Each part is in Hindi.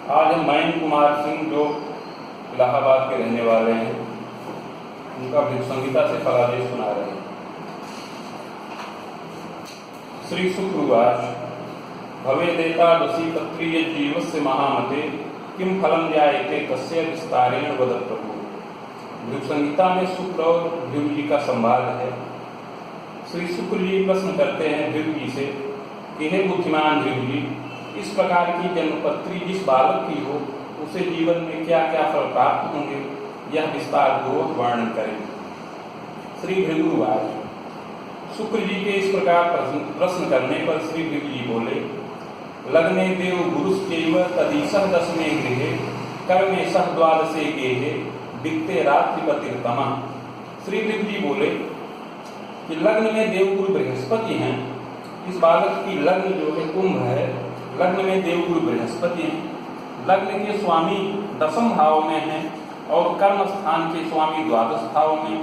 आज हम मयंक कुमार सिंह जो इलाहाबाद के रहने वाले हैं उनका भृगु संहिता से फलादेश सुना रहे हैं। श्री शुक्र उवाच भवेदेकादशी तत्रीय जीवस्य महामते किम फलम जायते तस्य विस्तारेण वद प्रभु। भृगु संहिता में शुक्र और भृगु जी का संवाद है। श्री शुक्र जी प्रश्न करते हैं भृगु जी से कि हे बुद्धिमान भृगु जी, इस प्रकार की जन्मपत्री जिस बालक की हो उसे जीवन में क्या क्या फल प्राप्त होंगे, यह विस्तार पूर्वक वर्णन करें। श्री भृगु उवाच शुक्र जी के इस प्रकार प्रश्न करने पर श्री भृगु जी बोले लग्ने देव गुरुश्चैव तदीशः दशमे गृहे कर्मे सह द्वादशे गेहे दिक्ते रात्रिपतिर्तमः। श्री भृगु जी बोले कि लग्न में देवगुरु बृहस्पति हैं। इस बालक की लग्न जो है कुंभ है, लग्न में देवगुरु बृहस्पति हैं। लग्न के स्वामी दशम भाव में हैं और कर्म स्थान के स्वामी द्वादश भाव में।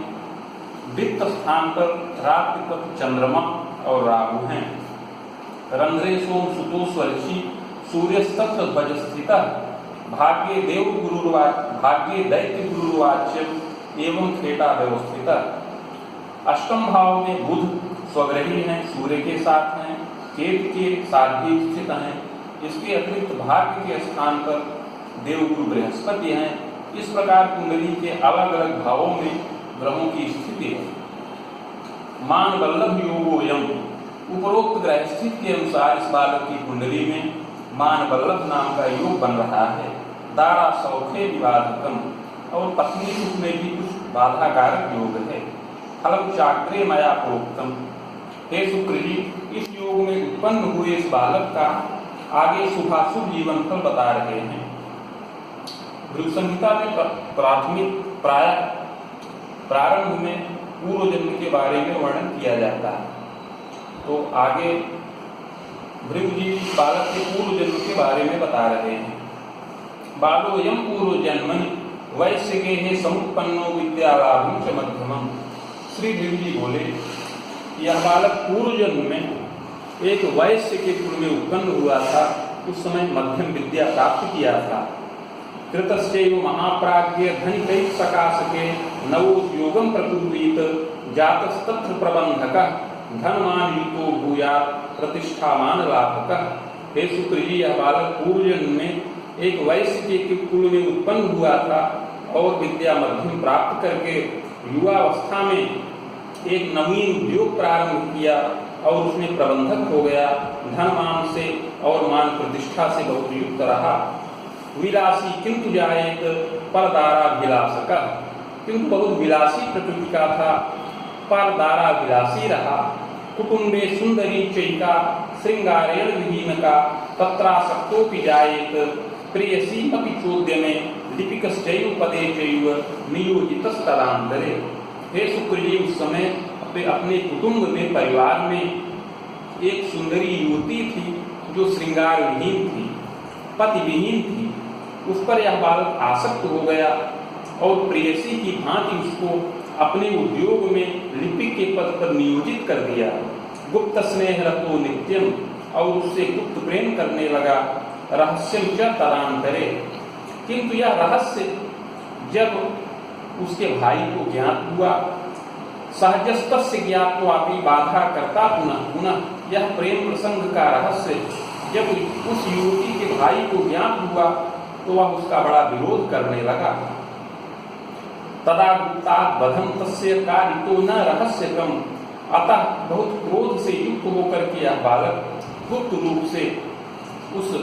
वित्त स्थान पर रात्रिपति चंद्रमा और राहु हैं। रंध्रे सोम सुतो स्वर्षि सूर्यस्तत्र ध्वज स्थितः भाग्ये देव भाग्ये दैत्य गुरुर्वाच्यम एवं खेटा व्यवस्थितः। अष्टम भाव में बुध स्वग्रही हैं, सूर्य के साथ हैं, केतु के साथ भी स्थित हैं। इसके अतिरिक्त भाग्य के स्थान पर देवगुरु बृहस्पति हैं। इस प्रकार कुंडली के अलग अलग भावों में ग्रहों की स्थिति है। मान वल्लभ योगोयम, उपरोक्त ग्रह स्थिति के अनुसार इस बालक की कुंडली में मान वल्लभ नाम का योग बन रहा है। दारा सौखे विवादकम, और पत्नी सुख में भी कुछ बाधाकारक योग है। फलम चाक्रे मया प्रोक्तम, हे शुक्र जी, इस योग में उत्पन्न हुए इस बालक का आगे शुभाशुभ जीवन फल बता रहे हैं। भृगु संहिता में प्रारंभ में पूर्व जन्म के बारे में वर्णन किया जाता है। तो आगे भृगु जी बालक के पूर्व जन्म के बारे में बता रहे हैं। बालोयम पूर्व जन्मनि वैश्य गेहे समुत्पन्नो विद्यालाभं च मध्यमम्। श्री भृगु जी बोले यह बालक पूर्व जन्म में एक वैश्य के कुल में उत्पन्न हुआ था। उस समय मध्यम विद्या प्राप्त किया था। कृतश्चैव महाप्राज्ञ धनिकैः सकाशके नवोद्योगं प्रकुर्वीत जातस्तत्र प्रबंधकः धनमान युतो भूयात् प्रतिष्ठामान लाभकः। हे शुक्र जी, यह बालक पूर्व जन्म में एक वैश्य के कुल में उत्पन्न हुआ था और विद्या मध्यम प्राप्त करके युवावस्था में एक नवीन उद्योग प्रारंभ किया और उसमें प्रबंधक हो गया। धन मान से और मान प्रतिष्ठा से बहुत युक्त रहा। विलासी किंतु जायेत परदारा विलासक, किंतु बहुत विलासी प्रकृति का था, परदारा विलासी रहा। कुटुंबे सुंदरी चैका श्रृंगारेण विहीनका तत्रासक्तोपि जायेत प्रेयसी अपि चोद्यमे दीपिकश्चैव पदे चैव नियोजितस्तदान्तरे। हे शुक्र जी, उस समय अपने कुटुंब में, परिवार में एक सुंदरी युवती थी जो श्रृंगार विहीन थी, पति विहीन थी। उस पर यह बालक आसक्त हो गया और प्रेयसी की भांति उसको अपने उद्योग में लिपिक के पद पर नियोजित कर दिया। गुप्त स्नेह रतो नित्यम, और उससे गुप्त प्रेम करने लगा। रहस्यम च तदान्तरे, किंतु यह रहस्य जब उसके भाई को ज्ञात हुआ, सहजस्तस्य ज्ञात्वापि बाधा करता पुनः पुनः। यह प्रेम प्रसंग का रहस्य जब उस युवती के भाई को ज्ञात हुआ तो वह उसका बड़ा विरोध करने लगा। तदा गुप्तात् बधं तस्य कारितो न रहस्यकम, अतः बहुत क्रोध से युक्त होकर के यह बालक गुप्त रूप से उस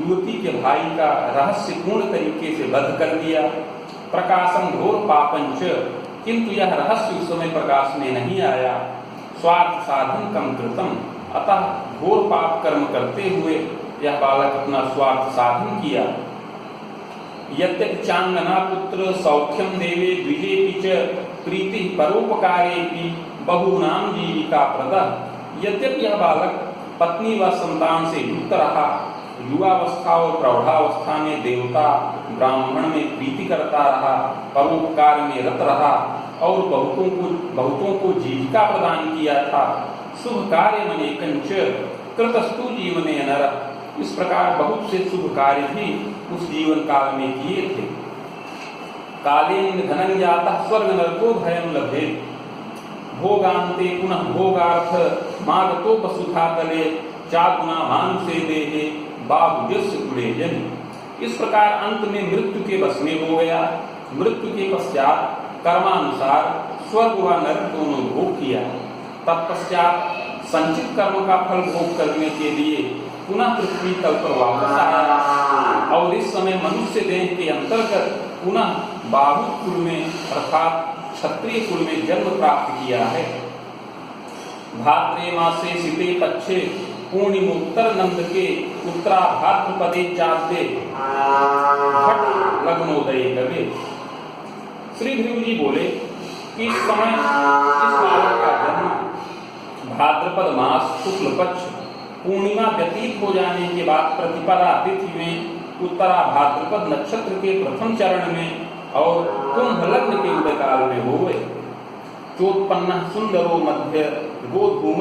युवती के भाई का रहस्यपूर्ण तरीके से वध कर दिया। प्रकाशम घोर पापंच, किंतु यह रहस्य उस समय प्रकाश में नहीं आया। स्वार्थ साधन कम कृतम, अतः घोर पाप कर्म करते हुए यह बालक अपना स्वार्थ साधन किया। यद्यपि चांगना पुत्र सौख्यम देवे द्विजेपि च प्रीति परोपकारेपि बहूनां जीविका प्रदः। यद्यपि यह बालक पत्नी व संतान से युक्त रहा, युवावस्था और प्रौढ़ावस्था में देवता ब्राह्मण में प्रीति करता रहा, परोपकार में रत रहा और बहुतों को जीविका प्रदान किया था। शुभ कार्य मनेकंच कृतस्तु जीवने नर, इस प्रकार बहुत से शुभ कार्य भी उस जीवन काल में किए थे। कालेन धनं जातः स्वर्ग नरको भयं लभेत् भोगान्ते पुनः भोगार्थ मागतो वसुधा तले चागुना मानुषे देहे बाहुजस्य कुले जनि। इस प्रकार अंत में मृत्यु के बस में हो गया। मृत्यु के पश्चात कर्मानुसार स्वर्ग व नरक दोनों भोग किया। तत्पश्चात संचित कर्म का फल भोग करने के लिए पुनः पृथ्वी तल पर वापस आया और इस समय मनुष्य देह के अंतर्गत पुनः बाहु कुल में अर्थात क्षत्रिय कुल में जन्म प्राप्त किया है। भाद्रे मासे शीते पक्षे पूर्णिमोत्तर नंद के उत्तरा भाद्रपदे चाद्य भट लग्नोदय कवे। श्री भृगु जी बोले कि इस समय इस बालक का जन्म भाद्रपद मास शुक्ल पक्ष पूर्णिमा व्यतीत हो जाने के बाद प्रतिपदा तिथि में उत्तरा भाद्रपद नक्षत्र के प्रथम चरण में और कुंभ लग्न के उदय काल में हुए। चोत्पन्न सुंदरो मध्य गोधूम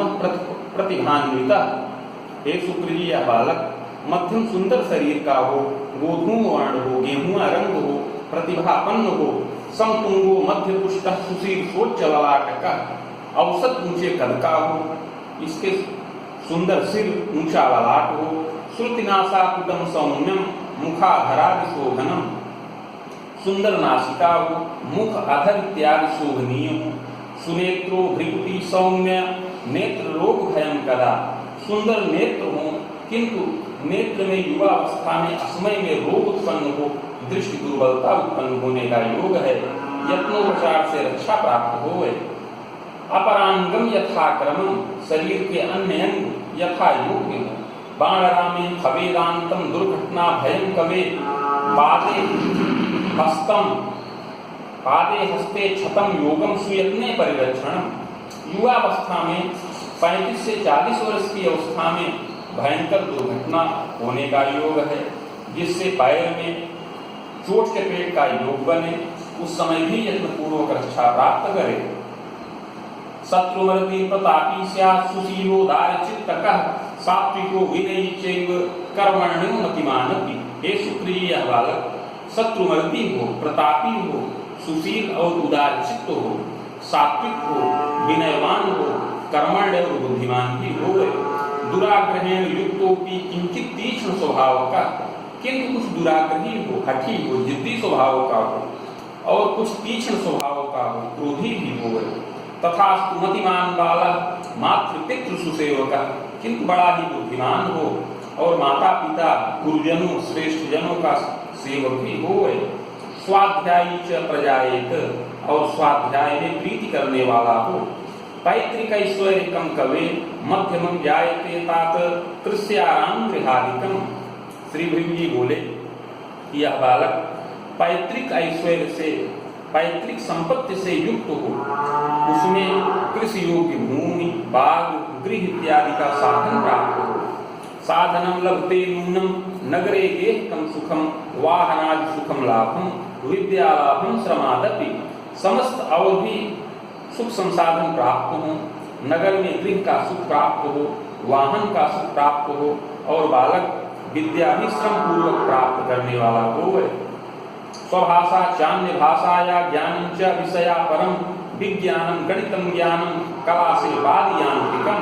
प्रतिभान्विता। हे शुक्र जी, यह बालक मध्यम सुंदर शरीर का हो, गोधूम वर्ण हो, गेहुआ रंग हो, प्रतिभापन्न हो, समतुंगो मध्य पुष्ट सुशील सोच ललाटक औसत ऊंचे कद का हो, इसके सुंदर सिर ऊंचा ललाट हो, श्रुतिनाशा कुटम सौम्यम मुखाधरादि शोभनम, सुंदर नासिका हो, मुख अधर इत्यादि शोभनीय हो, सुनेत्रो भृकुटी सौम्य नेत्र रोग भयं कदा। सुंदर नेत्र हो किंतु नेत्र में युवा अवस्था में असमय में रोग उत्पन्न हो, दृष्टि दुर्बलता उत्पन्न होने का योग है, यत्नोपचार से रक्षा प्राप्त हो। अपरांगम यथाक्रमम, शरीर के अन्य अंग यथा योग्य हो। बाणरामे खवेदांतम दुर्घटना भयं कवे पादे हस्ते छतम योगम सुयत्ने परिरक्षणम। युवावस्था में 35 से 40 वर्ष की अवस्था में भयंकर दुर्घटना होने का योग है, जिससे पैर में चोट चपेट का योग बने, उस समय भी यत्नपूर्वक रक्षा प्राप्त करे। शत्रुमर्दी प्रतापी स्यात् सुशीलो दारचित्तकः सात्विको विनयी चैव कर्मण्यो मतिमानपि। हे शुक्र जी, यह बालक शत्रुमर्दी हो, प्रतापी हो, सुशील और उदारचित्त हो, सात्विक हो, विनयवान हो, कर्मण्य और बुद्धिमान भी हो। दुराग्रहेण युक्तोपि किंचित तीक्ष्ण स्वभाव का, किंतु कुछ दुराग्रही हो, हठी हो, जिद्दी स्वभाव का हो और कुछ तीक्ष्ण स्वभाव का हो, क्रोधी भी हो। तथा मतिमान बालक मातृ पितृ सुसेवक, किंतु बड़ा ही बुद्धिमान हो और माता पिता गुरुजनों श्रेष्ठ जनों का सेवक भी हो। स्वाध्यायी च प्रजाएत, और स्वाध्याय में प्रीति करने वाला हो। पैतृक ऐश्वर्यकम कवे मध्यमम जायते तात कृष्याराम गृहादिकम। श्री भृगु जी बोले कि यह बालक पैतृक ऐश्वर्य से, पैतृक संपत्ति से युक्त हो, उसमें कृषि योग्य भूमि, बाग, गृह इत्यादि का साधन प्राप्त हो। साधनम लभते नूनम नगरे गेहकम सुखम वाहनादि सुखम लाभम विद्या लाभम श्रमादपि। समस्त और भी सुख संसाधन प्राप्त हो, नगर में गृह का सुख प्राप्त हो, वाहन का सुख प्राप्त हो और बालक विद्या भी श्रम पूर्वक प्राप्त करने वाला हो। स्वभाषा चान्य भाषा या ज्ञानं च विषया परम विज्ञानम गणितम ज्ञानम कला से बाद यांत्रिकम।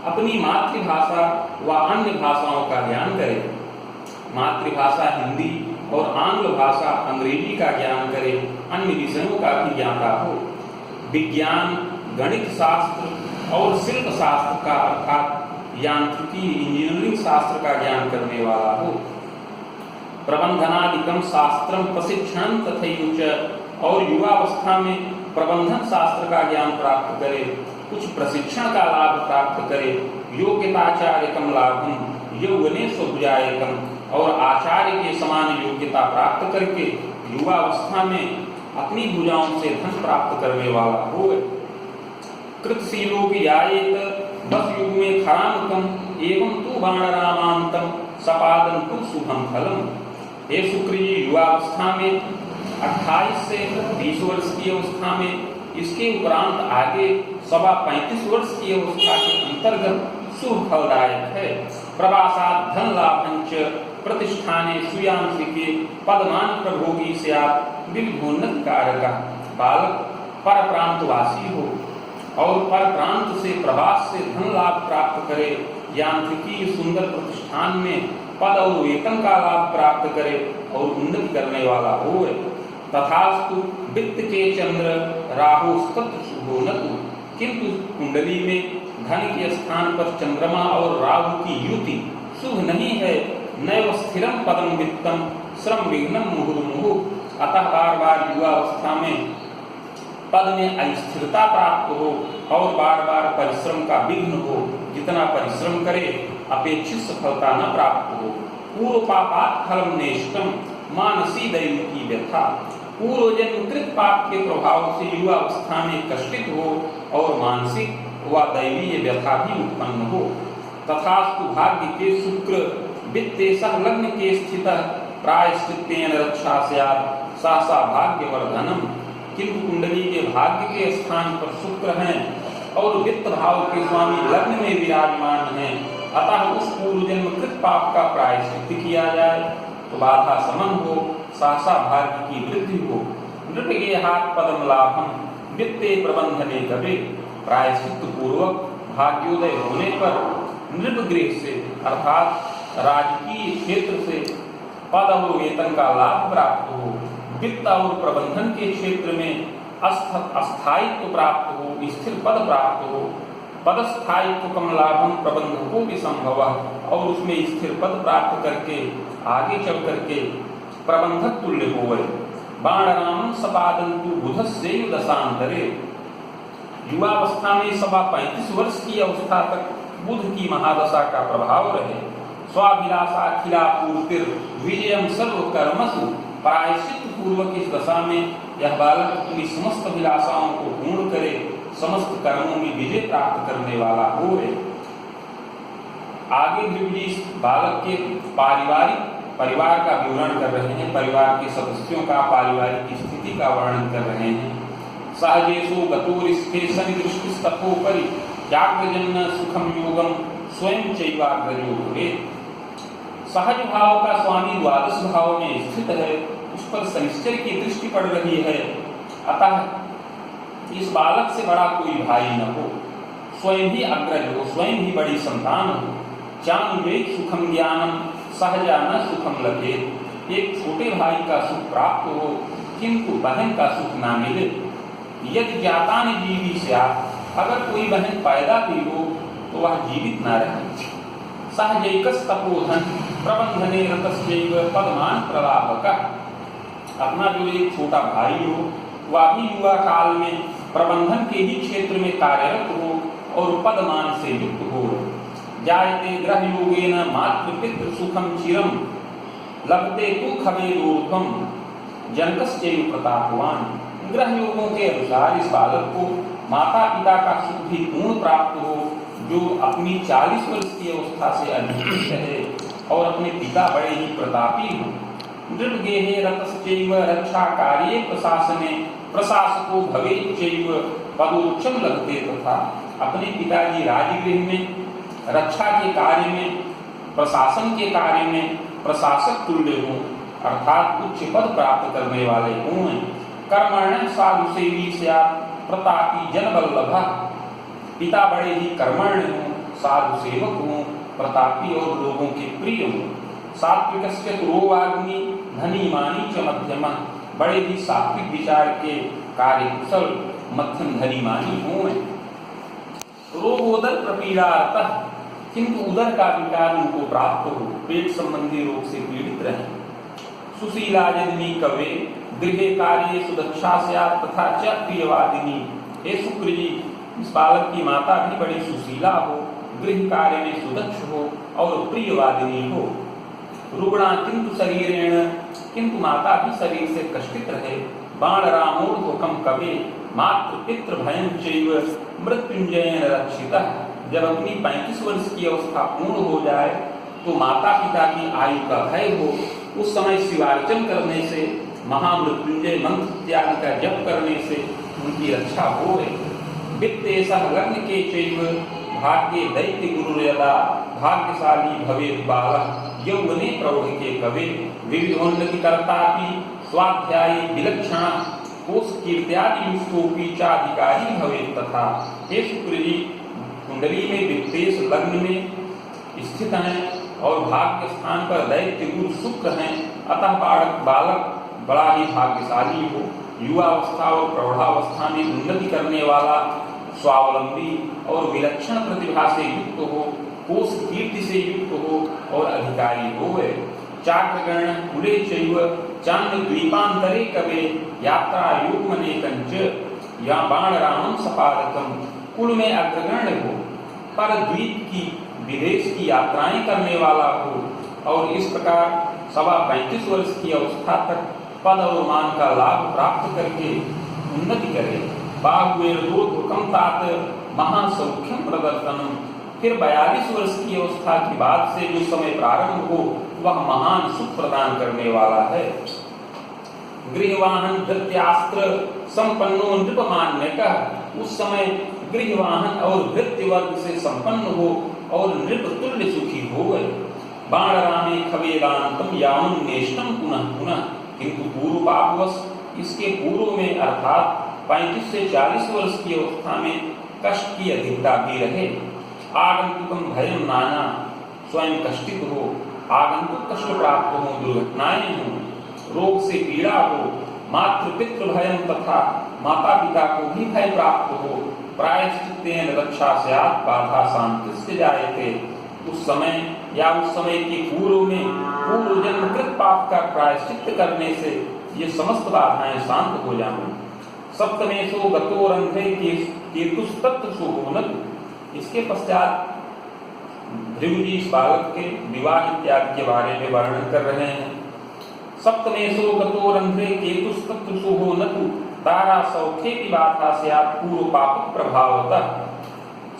अपनी मातृभाषा व अन्य भाषाओं का ज्ञान करे। मातृभाषा हिंदी और आंग्ल भाषा अंग्रेजी का ज्ञान करे, अन्य विषयों का भी ज्ञाता हो। विज्ञान, गणित शास्त्र और शिल्प शास्त्र का अर्थात यांत्रिकी इंजीनियरिंग शास्त्र का ज्ञान करने वाला हो। प्रबंधनादिकम शास्त्रम प्रशिक्षण तथैव, और युवावस्था में प्रबंधन शास्त्र का ज्ञान प्राप्त करे, कुछ प्रशिक्षण का लाभ प्राप्त करे। योग्यताचार्यकम लाभम यौवने स्वभुजायकम, और आचार्य के समान योग्यता प्राप्त करके युवावस्था में अपनी भुजाओं से धन प्राप्त करने वाला हो। कृतशीलो वियायेत बस युग में खरानुकम एवं तु बाणरामांतम सपादन तु शुभम फलम। हे शुक्र जी, युवावस्था में 28 से 20 वर्ष की अवस्था में, इसके उपरांत आगे 35 वर्ष की अवस्था के अंतर्गत शुभ फलदायक है। प्रवासात् धन लाभंच प्रतिष्ठाने सुयांत्रिके पदमान प्रभोगी स्यात् विविधोन्नत कारक। बालक पर प्रांतवासी हो और पर प्रांत से प्रवास से धन लाभ प्राप्त करे, यांत्रिकी सुंदर प्रतिष्ठान में पद और वेतन का लाभ प्राप्त करे और उन्नति करने वाला हो। तथास्तु वित्त के चंद्र राहु तत्र शुभो न तु, किंतु कुंडली में धन के स्थान पर चंद्रमा और राहु की युति शुभ नहीं है। नैव स्थिरम पदम वित्तम श्रम विघ्नम मुहुर्मुहुः। अतः बार बार युवावस्था में पद में अस्थिरता प्राप्त हो और बार बार परिश्रम का विघ्न हो। जितना परिश्रम करे अपेक्षित सफलता न प्राप्त हो। पूर्व पापात् फलम नेष्टम मानसी दैव की व्यथा। पूर्व जन्मकृत पाप के प्रभाव से युवावस्था में कष्टित हो और मानसिक व दैवीय व्यथा भी उत्पन्न हो। तथास्तु भाग्य के शुक्र वित्ते सह लग्न के स्थित प्रायश्चित्तेन रक्षा स्यात् सहसा भाग्यवर्धनम। किंतु कुंडली के भाग्य के स्थान पर शुक्र हैं और वित्त भाव के स्वामी लग्न में विराजमान हैं, अतः उस पूर्व जन्मकृत पाप का प्रायश्चित्त किया जाए तो बाधा समन हो, सहसा भाग्य की वृद्धि हो। नृपगेहात् पदम लाभम वित्ते प्रबंधने कवे। प्रायश्चित्त पूर्वक भाग्योदय होने पर नृपगृह से अर्थात राजकीय क्षेत्र से पद और वेतन का लाभ प्राप्त हो। वित्त और प्रबंधन के क्षेत्र में अस्थायित्व प्राप्त हो, स्थिर पद प्राप्त हो। पदस्थायित्व कम लाभम प्रबंधकों भी संभव और उसमें स्थिर पद प्राप्त करके आगे चल करके प्रबंधक तुल्य हो। बाणराम सपादंतु बुधस्यैव दशांतरे। युवावस्था में सवा 35 वर्ष की अवस्था तक बुध की महादशा का प्रभाव रहे। स्वाभिलाषा खिला पूर्तिर विजयम सर्व कर्मसु। प्रायश्चित पूर्वक इस दशा में यह बालक अपनी समस्त अभिलाषाओं को पूर्ण करे, समस्त कर्मों में विजय प्राप्त करने वाला हो। आगे भी बालक के परिवार का विवरण कर रहे हैं, परिवार के सदस्यों का पारिवारिक स्थिति का वर्णन कर रहे हैं। सहजेशो गतोरिस्थे सनि दृष्टिस्तपोपरि जाग्रजन्य सुखम योगम स्वयं चैवाग्रजो भवेत्। सहज भाव का स्वामी द्वादश भाव में स्थित है, उस पर शनिश्चर की दृष्टि पड़ रही है, अतः इस बालक से बड़ा कोई भाई न हो, स्वयं ही अग्रज हो, स्वयं ही बड़ी संतान हो। चानुवेद सुखम ज्ञानम सहजा न सुखम लगे। एक छोटे भाई का सुख प्राप्त हो किंतु बहन का सुख ना मिले। यदि ज्ञाता ने जीवी से अगर कोई बहन पैदा भी हो तो वह जीवित न रहे। सहजैकस तपोधन प्रबंधने रतस्यैव पदमान प्रलाभकः। अपना जो एक छोटा भाई हो वह भी युवा काल में प्रबंधन के ही क्षेत्र में कार्यरत हो और पदमान से युक्त हो। जायते ग्रह योगेन मातृपितृ सुखम चिरम लभते तु खमेरूर्ध्वम जनकस्यैव प्रतापवान। ग्रह योगों के अनुसार इस बालक को माता पिता का सुख भी पूर्ण प्राप्त हो, जो अपनी 40 वर्ष की अवस्था से अधिक है और अपने पिता बड़े ही प्रतापी हों। दृढ़गेहे रतश्चैव रक्षा कार्ये प्रशासने प्रशासको भवेच्चैव पदोच्चम लभते तथा। अपने पिताजी राजगृह में रक्षा के कार्य में, प्रशासन के कार्य में प्रशासक तुल्य हों, अर्थात उच्च पद प्राप्त करने वाले हों। कर्मण्य साधु सेवी स्यात् प्रतापी जनवल्लभः। पिता बड़े ही कर्मण्य हों, साधु सेवक हों, प्रतापी और लोगों के प्रिय हों। सात्विकस्य तुरोवाग्नि धनी मानी च मध्यमः। बड़े ही सात्विक विचार के कार्य कुशल मध्यम धनी मानी हों। रोगोदर प्रपीड़ातः, किंतु उदर का विकार उनको प्राप्त हो, पेट संबंधी रोग से पीड़ित रहे। सुशीला जनिनी कवे गृहे कार्ये सुदक्षा स्यात् तथा च प्रियवादिनी। हे शुक्र जी, इस बालक की माता भी बड़ी सुशीला हो, गृह कार्य में सुदक्ष हो और प्रियवादिनी हो। रुग्णा किंतु शरीरेण, किंतु माता भी शरीर से कष्टित रहे। बाण रामोर्ध्वकम कवे मातृ पितृ भयं चैव मृत्युंजयेन रक्षितः। जब अपनी 35 वर्ष की अवस्था पूर्ण हो जाए तो माता पिता की आयु का भय हो, उस समय शिवार्चन करने से, महामृत्युंजय मंत्र इत्यादि का जप करने से उनकी रक्षा हो। वित्ते सह लग्न के चैव भाग्ये दैत्य गुरु यदा भाग्यशाली भवेत् बालः यौवने प्रौढ़के कवे विविधोन्नति कर्तापि स्वाध्याये विलक्षण कोश कीर्त्यादि युक्तोपि चाधिकारी भवेत् तथा। हे शुक्र जी, कुंडली में वित्तेश लग्न में स्थित हैं और भाग्य स्थान पर दैत्य गुरु शुक्र हैं, अतः बालक बड़ा ही भाग्यशाली हो, युवावस्था और प्रौढ़ावस्था में उन्नति करने वाला, स्वावलंबी और विलक्षण प्रतिभा से युक्त हो, कोश कीर्ति से युक्त हो और अधिकारी होवे। चाक्रगण कुले चैव चांद द्वीपांतरे कवे यात्रा युग्मने कंच या बाण रामम सपादकम। कुल में अग्रगण्य हो, पर द्वीप की विदेश की यात्राएं करने वाला हो और इस प्रकार 35 वर्ष की अवस्था तक पद और मान का लाभ प्राप्त करके उन्नति करे। बाहुर्दोर्ध्वकम तात महासौख्यम प्रदर्शनम। फिर 42 वर्ष की अवस्था के बाद से जो समय प्रारंभ हो वह महान सुख प्रदान करने वाला है। गृहवाहन धृत्यास्त्र संपन्नो नृपमान्यकः। उस समय गृहवाहन और भृत्य वर्ग से संपन्न हो और नृप तुल्य सुखी हो गए। बाण रामे खवेदांतम यावं नेष्टम पुनः पुनः। किंतु पूर्व पापवश इसके पूर्व में अर्थात 35 से 40 वर्ष की अवस्था में कष्ट की अधिकता भी रहे। आगंतुकम भयम नाना, स्वयं कष्टित हो, आगंतुक कष्ट प्राप्त हो, दुर्घटनाएं हो, रोग से पीड़ा हो, मातृ पितृ भयम तथा माता पिता को भी भय प्राप्त हो, प्रायश्चित्तेन रक्षा स्यात् बाधा शांतिश्च जायते। उस समय या उस समय के पूर्व में पूर्व जन्मकृत पाप का प्रायश्चित्त करने से ये समस्त बाधाएं शांत हो जाएं। सप्तमेशो गतो रंध्रे केतुस्तत्र शोभोनत। इसके पश्चात भृगु जी इस बालक के विवाह इत्यादि के बारे में वर्णन कर रहे हैं। सप्तमेशो गतो रंध्रे केतुस्तत्र शोभोनतु तारा सौख्ये की बाधा से आप पूर्व पाप प्रभावतः।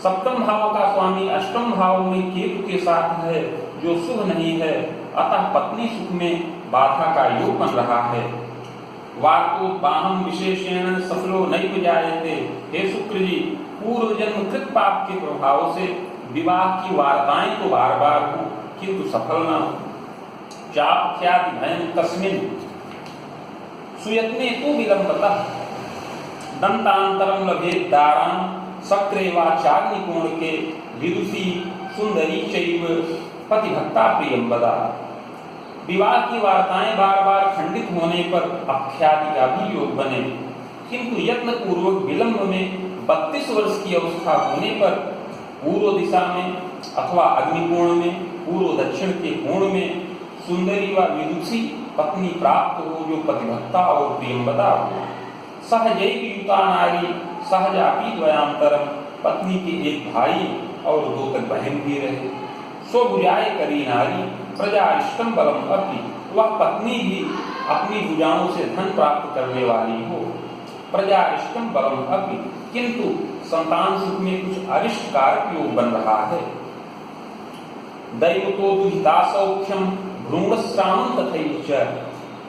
सप्तम भाव का स्वामी अष्टम भाव में केतु के साथ है जो शुभ नहीं है, अतः पत्नी सुख में बाधा का योग बन रहा है। वार्तो बाहम विशेषेण सफलो नैव जायते। हे शुक्र जी, पूर्व जन्म कृत पाप के प्रभाव से विवाह की वार्ताएं तो बार बार हो किंतु सफल न हो। चाप ख्याति भयं तस्मिन् सुयत्ने तो विलंबतः। दंतांतरम लभेत दारां सक्रे वा चाग्निकोण के विदुषी सुंदरी चैव पतिभक्ता प्रियम बदा। विवाह की वार्ताएं बार बार खंडित होने पर अख्याति का भी योग बने, किंतु यत्न पूर्वक विलंब में 32 वर्ष की अवस्था होने पर पूर्व दिशा में अथवा अग्निकोण में, पूर्व दक्षिण के कोण में सुंदरी व विदुषी पत्नी प्राप्त हो जो पतिभक्ता और प्रियम्बदा हो। सहजैव युता नारी सहजापि द्वयांतरम। पत्नी के एक भाई और 2 तक बहन भी रहे। स्वभुजाय करी नारी प्रजारिष्टम बलम अपि। वह पत्नी भी अपनी भुजाओं से धन प्राप्त करने वाली हो। प्रजारिष्टम बलम अपि, किंतु संतान सुख में कुछ अरिष्ट कारक योग बन रहा है। दैवतो दुहिता सौख्यम भ्रूणस्रावं तथैव।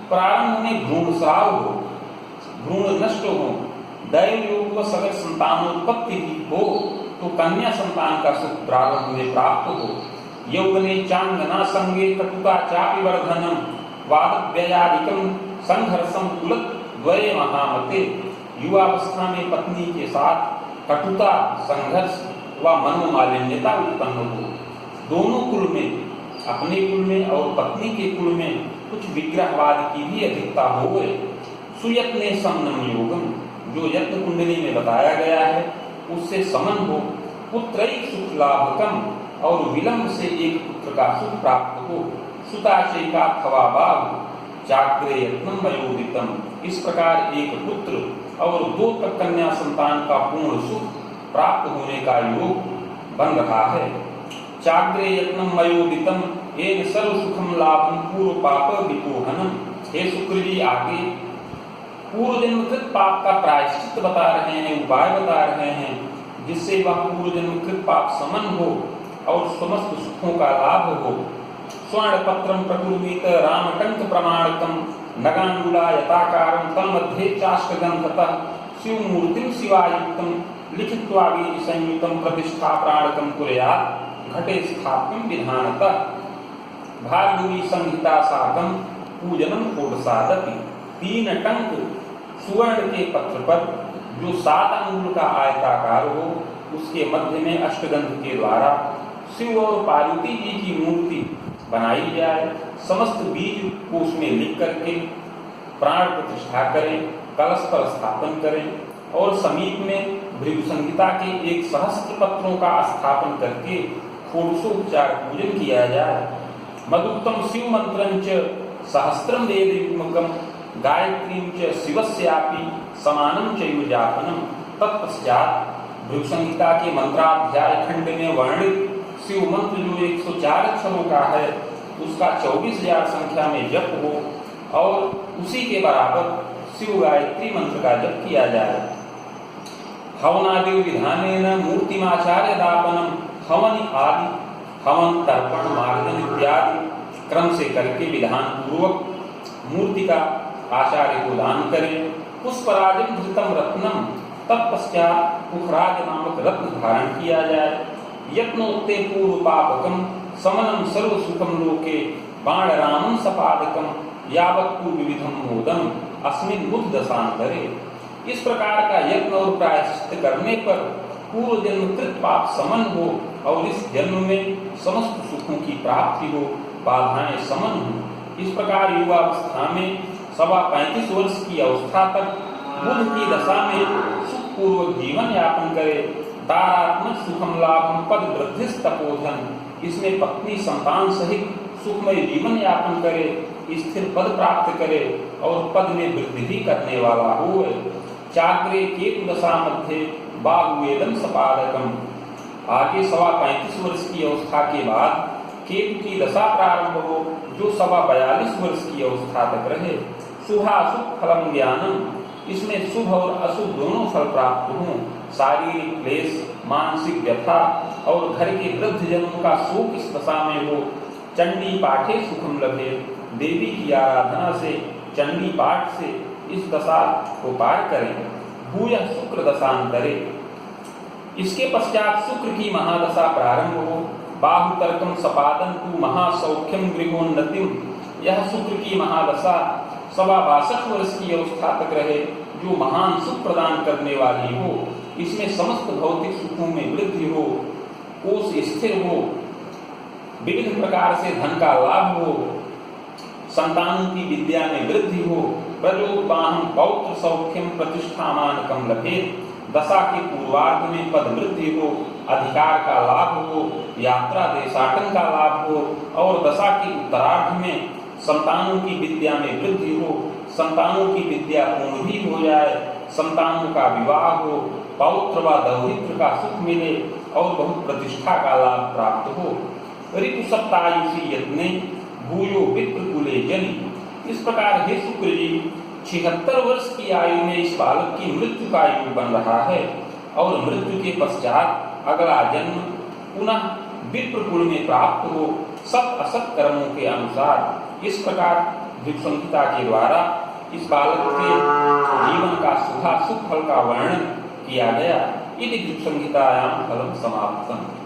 प्रारंभ में भ्रूणस्राव हो, भ्रूण नष्ट हो, दैव योग व सगर संतानोत्पत्ति भी हो तो कन्या संतान का सुख प्रारंभ में प्राप्त हो। यौवने चांगना संगे कटुका चापि वर्धनम वादव्ययादिकम संघर्षम कुलत द्वये महामते। युवावस्था में पत्नी के साथ कटुता, संघर्ष व मनोमालिन्यता उत्पन्न हो। दोनों कुल में, अपने कुल में और पत्नी के कुल में कुछ विग्रहवाद की भी अधिकता हो गए। सुयत्ने समनम योगम, जो यत्न कुंडली में बताया गया है उससे समन हो। पुत्रैक सुख लाभकम, और विलंब से एक पुत्र का सुख प्राप्त हो। सुताशयिका अथवा बाघ जाग्रे यत्नम वयोदितम। इस प्रकार एक पुत्र और 2 तक कन्या संतान का पूर्ण सुख प्राप्त होने का योग बन रहा है। चाग्रे यत्नम वयोदितम येन सर्व सुखम लाभम पूर्व पाप विपोहनम। हे शुक्र जी, आगे पूर्व जन्मकृत पाप का प्रायश्चित बता रहे हैं, उपाय बता रहे हैं जिससे वह पूर्व जन्मकृत पाप समन हो और समस्त सुखों का लाभ हो। स्वर्ण पत्रम प्रकुर्मीत रामकंठ प्रमाणकम नगांगुला यताकारम तन्मध्ये चाष्टगंधतः शिवमूर्तिम शिवायुक्तम लिखित्वा बीज संयुक्तम प्रतिष्ठा प्राणकम कुर्यात् घटे स्थाप्यं विधानतः भार्गवी संहिता साकं पूजनम कोटसादपि। 3 टंक सुवर्ण के पत्र पर जो 7 अंगुल का आयताकार हो, उसके मध्य में अष्टगंध के द्वारा शिव और पार्वती जी की मूर्ति बनाई जाए। समस्त बीज को उसमें लिख करके प्राण प्रतिष्ठा करें, कलश पर स्थापन करें और समीप में भृगु संहिता के 1 सहस्त्र पत्रों का स्थापन करके षोडशोपचार पूजन किया जाए। मदुक्तम शिव मंत्रं च सहस्त्रम वेद युग्मकम गायत्रीं च शिवस्यापि समानं चैव जापनम। तत्पश्चात भृगु संहिता के मंत्राध्याय खंड में वर्णित शिव मंत्र जो 104 अक्षरों का है, उसका 24,000 संख्या में जप हो और उसी के बराबर शिव गायत्री मंत्र का जप किया जाए। हवनादि विधानेन मूर्तिमाचार्य दापनम। हवन आदि, हवन, तर्पण, मार्जन इत्यादि क्रम से करके विधान पूर्वक मूर्ति का आचार्य को दान करें। पुष्पराजम धृतम रत्नम। तत्पश्चात पुखराज नामक रत्न धारण किया जाए। यत्नोत्ते पूर्व पापकम समनम सर्व सुखम लोके बाणरामं सपादकम यावत् विविधम मोदम अस्मिन् मुख दशांतरे। इस प्रकार का यत्न और प्रायश्चित करने पर पूर्व जन्म कृत पाप समन हो और इस जन्म में समस्त सुखों की प्राप्ति हो, बाधाएं समन हो। इस प्रकार युवावस्था में 35 वर्ष की अवस्था तक बुद्ध की दशा में सुखपूर्वक जीवन यापन करे। दारात्मक सुखम लाभम पद वृद्धि तपोधन। इसमें पत्नी संतान सहित सुखमय जीवन यापन करे, स्थिर पद प्राप्त करे और पद में वृद्धि भी करने वाला हो। चाक्रे केतु दशा मध्य बाहुवेदम सपादकम। आगे 35 वर्ष की अवस्था के बाद केतु की दशा प्रारंभ हो, जो 42 वर्ष की अवस्था तक रहे। शुभाशुभ फलम ज्ञानम। इसमें शुभ और अशुभ दोनों फल प्राप्त हों। शारीरिक क्लेश, मानसिक व्यथा और घर के वृद्ध जनों का शोक इस दशा में हो। चंडी पाठे सुखम लभे। देवी की आराधना से, चंडी पाठ से इस दशा को पार करें। भूय शुक्र दशांतरे। इसके पश्चात शुक्र की महादशा प्रारंभ हो। बाहुतर्कम सपादन तु महासौख्यम गृहोन्नतिम। यह शुक्र की महादशा 62 वर्ष की अवस्था तक रहे, जो महान सुख प्रदान करने वाली हो। इसमें समस्त भौतिक सुखों में वृद्धि हो, कोष स्थिर हो, विविध प्रकार से धन का लाभ हो, संतानों की विद्या में वृद्धि हो। प्रजोत्पाहम पौत्र सौख्यम प्रतिष्ठामानकम लभेत। दशा के पूर्वार्ध में पद वृद्धि हो, अधिकार का लाभ हो, यात्रा देशाटन का लाभ हो और दशा के उत्तरार्ध में संतानों की विद्या में वृद्धि हो, संतानों की विद्या पूर्ण भी हो जाए, संतानों का विवाह हो, पौत्र व दौहित्र का सुख मिले और बहुत प्रतिष्ठा का लाभ प्राप्त हो। ऋतु सप्तायुषी यत्ने भूयो विप्र कुले जनि। इस प्रकार हे शुक्र जी 76 वर्ष की आयु में इस बालक की मृत्यु का योग बन रहा है और मृत्यु के पश्चात अगला जन्म पुनः विप्र कुल में प्राप्त हो, सत असत कर्मों के अनुसार। इस प्रकार भृगु संहिता के द्वारा इस बालक के जीवन का शुभाशुभ फल का वर्णन किया गया। इति भृगु संहितायां फलम समाप्तम्।